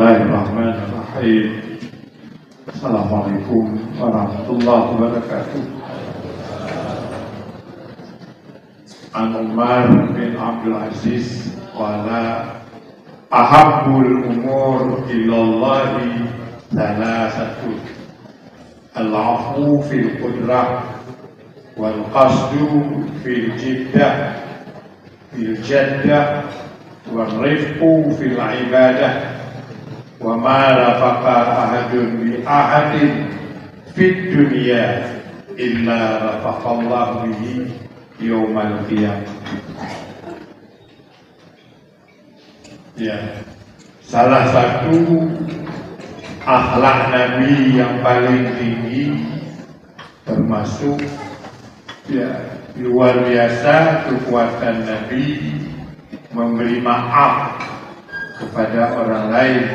Bismillahirrahmanirrahim. Assalamualaikum warahmatullahi wabarakatuh. An Umar bin Abdul Aziz wala ahabbul umur ilallahi thalathatu al-afu fil qudrah wal qasdu fil jiddah fil jaddah wal rifqu fil ibadah wa ma rafaqa ahadun bi ahadin fid dunya illa rafaqallahu bihi yaumal qiyamah. Ya, salah satu akhlak Nabi yang paling tinggi termasuk ya luar biasa kekuatan Nabi memberi maaf kepada orang lain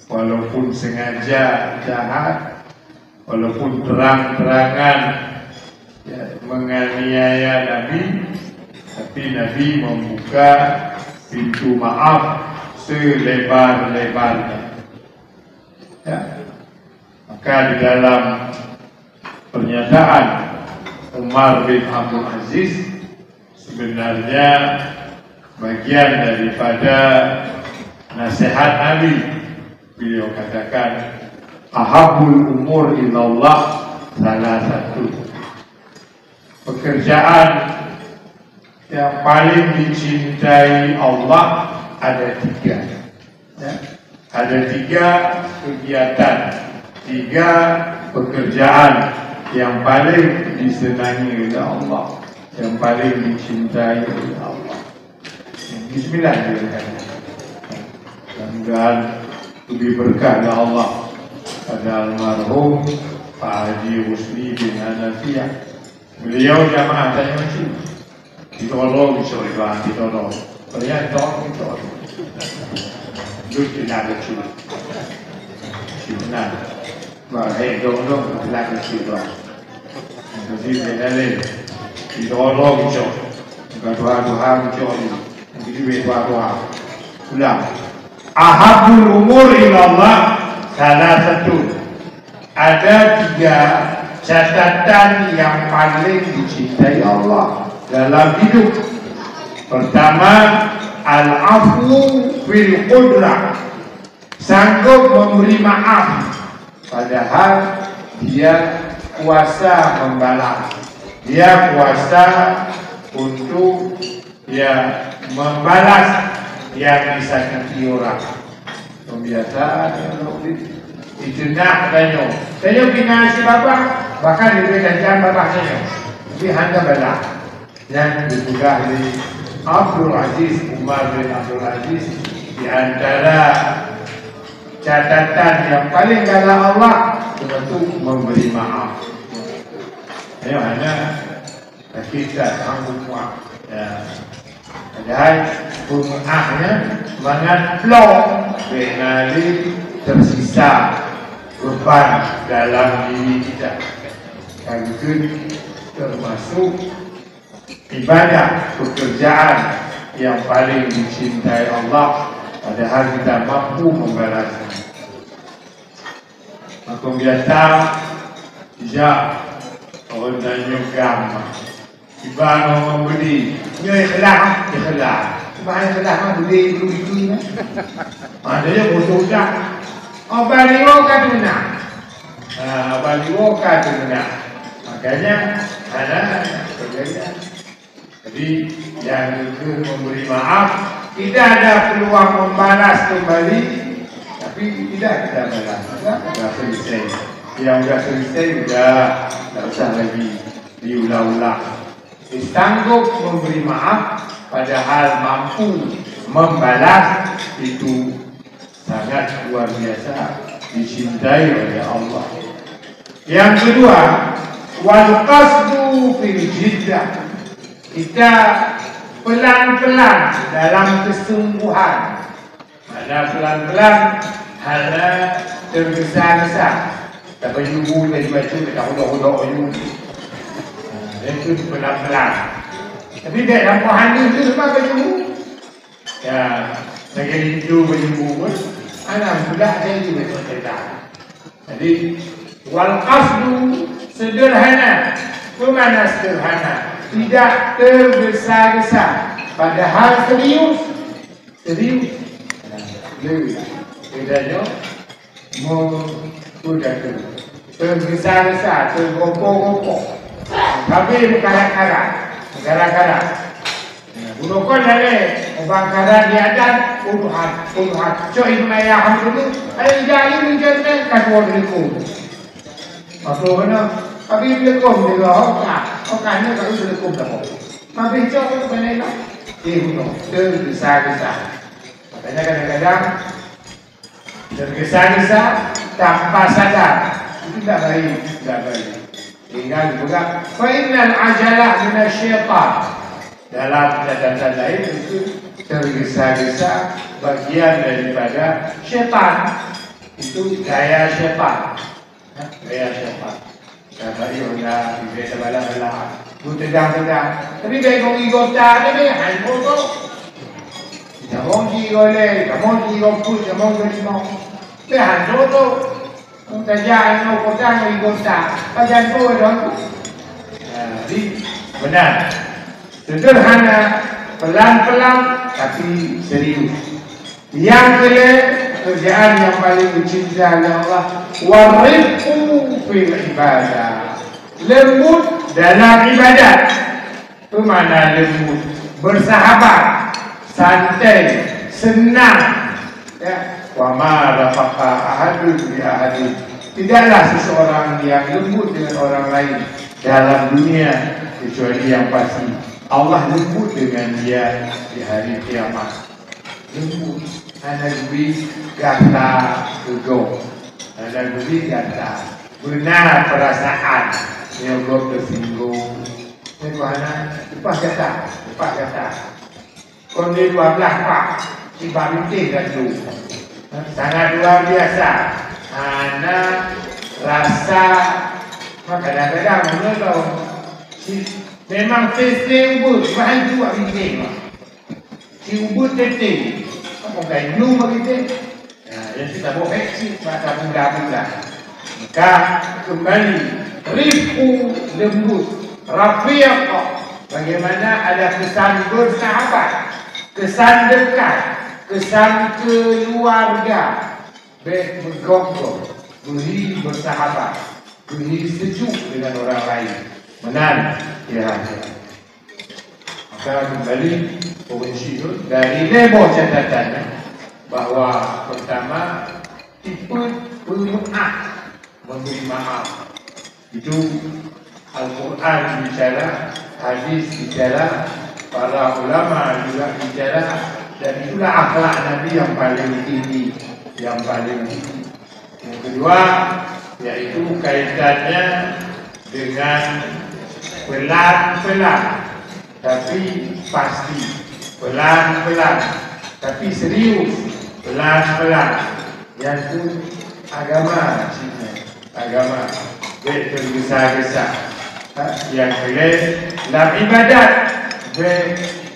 walaupun sengaja jahat, walaupun terang-terangan ya, menganiaya Nabi, tapi Nabi membuka pintu maaf selebar-lebarnya. Ya. Maka di dalam pernyataan Umar bin Abdul Aziz sebenarnya bagian daripada nasihat Nabi. Beliau katakan ahabul umur ilallah salah satu pekerjaan yang paling dicintai Allah ada tiga ya. Ada tiga kegiatan, tiga pekerjaan yang paling disenangi oleh Allah, yang paling dicintai oleh Allah. Bismillah. Mudah-mudahan lebih berkah ya Allah pada almarhum Pak Haji Rusli bin Hanafiyah. Beliau jamaah tanya macam ditolong disoalkan ditolong ternyata ditolong itu tidak kecil benar bahaya dong tidak kecil jadi beda lagi ditolong disoalkan doa-doa disoalkan jadi doa-doa ulang. Ahabul umur ilallah salah satu. Ada tiga catatan yang paling dicintai Allah dalam hidup. Pertama, al-afu fil qudrah, sanggup memberi maaf padahal dia kuasa membalas, dia kuasa untuk membalas yang disakiti orang. Kebiasaan itu nak tanya kena si bapak bahkan diberikan jam bapak tanya tapi hanya bela yang dibuka oleh Abdul Aziz Umar bin Abdul Aziz di antara catatan yang paling galak Allah tentu memberi maaf. Ayo hanya kita sanggup maaf ya. Padahal pengahnya semangat plong benali tersisa beban dalam diri kita. Yang itu termasuk ibadah pekerjaan yang paling dicintai Allah padahal kita mampu membalasnya. Maka biasa tidak orang tanya gambar Ibarat orang beli, dia ikhlas, Ibarat ikhlas mah beli kan? Adanya bodoh dah. Baliwo kan benar. Baliwo kan benar. Makanya ada perbedaan. Jadi yang itu memberi maaf, tidak ada peluang membalas kembali, tapi tidak kita balas. Sudah selesai. Yang sudah selesai sudah tidak usah lagi diulang-ulang. Sanggup memberi maaf padahal mampu membalas itu sangat luar biasa dicintai oleh Allah. Yang kedua, wal qasdu fil jiddah, kita pelan-pelan dalam kesungguhan. Ada pelan-pelan, ada tergesa-gesa. Tak berjumpa dari baca, tak hodok-hodok itu pelan-pelan. Tapi dia dalam hanya itu semua berjumpa. Ya, lagi itu berjumpa pun anak budak saya juga cerita. Jadi wal qasdu sederhana. Bagaimana sederhana? Tidak tergesa-gesa. Padahal serius. Bedanya sudah tergesa-gesa, tergopoh-gopoh. Tapi berkarat-karat. Bukan dari orang karat di atas, puluhan. Cok ini ayah dulu, ayah jahil menjadi kedua diriku. Maksudnya, tapi belikum dia okahnya kalau belikum dah. Tapi cok itu benar. Tergesa-gesa. Makanya kadang-kadang tergesa-gesa tanpa sadar itu tidak baik. Tinggal juga fa'innal ajalah minasyaitan. Dalam catatan lain itu tergesa-gesa bagian daripada syaitan. Itu gaya syaitan. Tadi sudah dibeda bala-bala. Tendang. Tapi baik kong igota, tapi handphone tu. Jamong igole, jamong igopul, jamong igolimo. Tapi handphone tu. Kung tajaan mo kota ng igota, pajan po doon. Jadi benar. Sederhana, pelan-pelan tapi serius. Yang kedua, kerjaan yang paling dicintai oleh Allah, warifqu fil ibadah. Lembut dalam ibadat. Itu mana lembut? Bersahabat, santai, senang. Ya, wa ma rafaqa ahadun bi ahadin. Tidaklah seseorang yang lembut dengan orang lain dalam dunia kecuali yang pasti Allah lembut dengan dia di hari kiamat. Lembut. Anak lebih kata tujuh. Anak lebih kata benar perasaan yang belum tersinggung. Itu anak lepas kata. Kondisi 12 pak si babinti dan tu sangat luar biasa. Anak rasa kadang-kadang menurut memang tete ubud, bahan tu abinti. Si ubud tete, apa kain nu begitu? Yang kita boleh si mata muda. Maka kembali rifqu lembut, rafiq. Bagaimana ada kesan bersahabat, kesan dekat, kesan keluarga, bergonggong, bersahabat, sejuk dengan orang lain. Benar, kira-kira. Maka kembali Provinsi itu dari label catatannya bahwa pertama tipe pemaaf, memberi maaf. Itu Al-Quran bicara, hadis bicara, para ulama juga bicara, dan itulah akhlak Nabi yang paling tinggi, Yang kedua yaitu kaitannya dengan pelan-pelan tapi pasti, pelan-pelan tapi serius, pelan-pelan. Yang itu agama, agama tergesa-gesa. Yang kedua dalam ibadat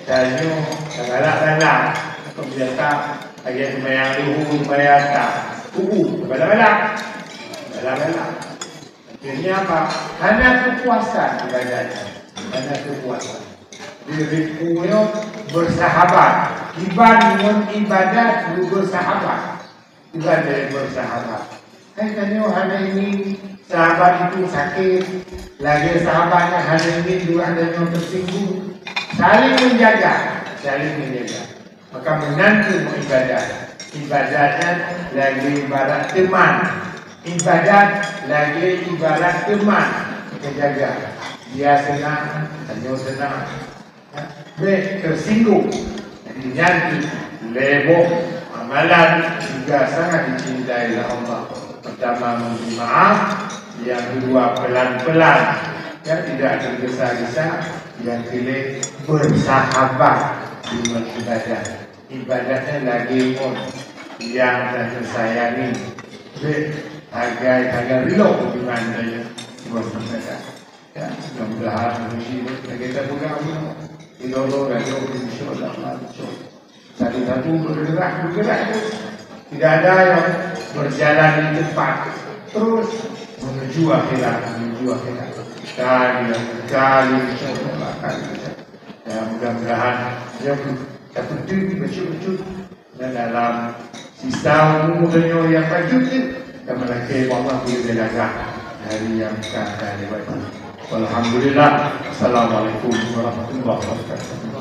tanyo galak-galak biasa ayat mayang luhur mayata galak-galak. Akhirnya apa? Hanya kepuasan ibadahnya, hanya kepuasan. Dirinya bersahabat, ibadat bersahabat, ibadah bersahabat. Tanya hanya ini sahabat itu sakit, lagi sahabatnya hanya ini dua ada yang tersinggung, saling menjaga. Maka menantu ibadahnya lagi ibarat teman. Ibadat lagi ibarat teman, kita jaga. Dia senang, hanya senang. Tersinggung. Jadi nyanyi, lebok, amalan juga sangat dicintai oleh Allah. Pertama memberi maaf, yang kedua pelan-pelan, yang tidak tergesa-gesa, yang ketiga bersahabat di ibadah. Ibadahnya lagi pun yang tersayangi. Harga reload di mana ya, ya, mudah-mudahan kita buka dulu, insyaAllah. Satu-satu bergerak. Tidak ada yang berjalan di depan, terus menuju akhirat. Kali, ya mudah-mudahan dia betul betul dan dalam sisa umurnya yang lanjut dan mereka Allah belajar dari yang akan lewat. Alhamdulillah. Assalamualaikum warahmatullahi wabarakatuh.